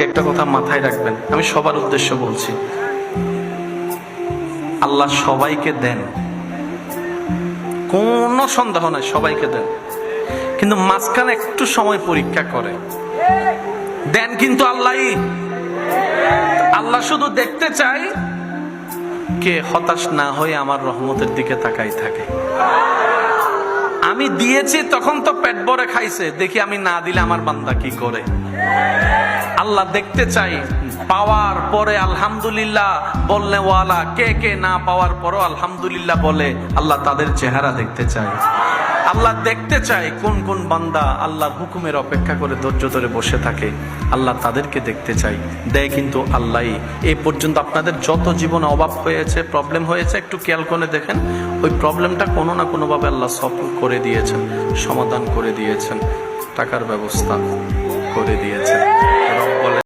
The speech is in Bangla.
আমাকে একটা কথা মাথায় রাখবেন, আমি সবার উদ্দেশ্য বলছি, আল্লাহ সবাইকে দেন, কোনো সন্দেহ নাই, সবাইকে দেন, কিন্তু মাঝখানে একটু সময় পরীক্ষা করে দেন। কিন্তু আল্লাহ শুধু দেখতে চাই কে হতাশ না হয়ে আমার রহমতের দিকে তাকাই থাকে। আমি দিয়েছি তখন তো পেট ভরে খাইছে, দেখি আমি না দিলে আমার বান্দা কি করে। আল্লাহ দেখতে চাই পাওয়ার পরে আলহামদুলিল্লাহ বললে ওয়ালা কে কে না পাওয়ার পরও আলহামদুলিল্লাহ বলে, আল্লাহ তাদের চেহারা দেখতে চায়। আল্লাহ দেখতে চায় কোন কোন বান্দা আল্লাহর হুকুমের অপেক্ষা করে ধৈর্য ধরে বসে থাকে, আল্লাহ তাদেরকে দেখতে চাই। দেয় কিন্তু আল্লাহই। এই পর্যন্ত আপনাদের যত জীবনে অভাব হয়েছে, প্রবলেম হয়েছে, একটু খেয়াল করে দেখেন, ওই প্রবলেমটা কোনো না কোনোভাবে আল্লাহ সলভ করে দিয়েছেন, সমাধান করে দিয়েছেন, টাকার ব্যবস্থা করে দিয়েছেন।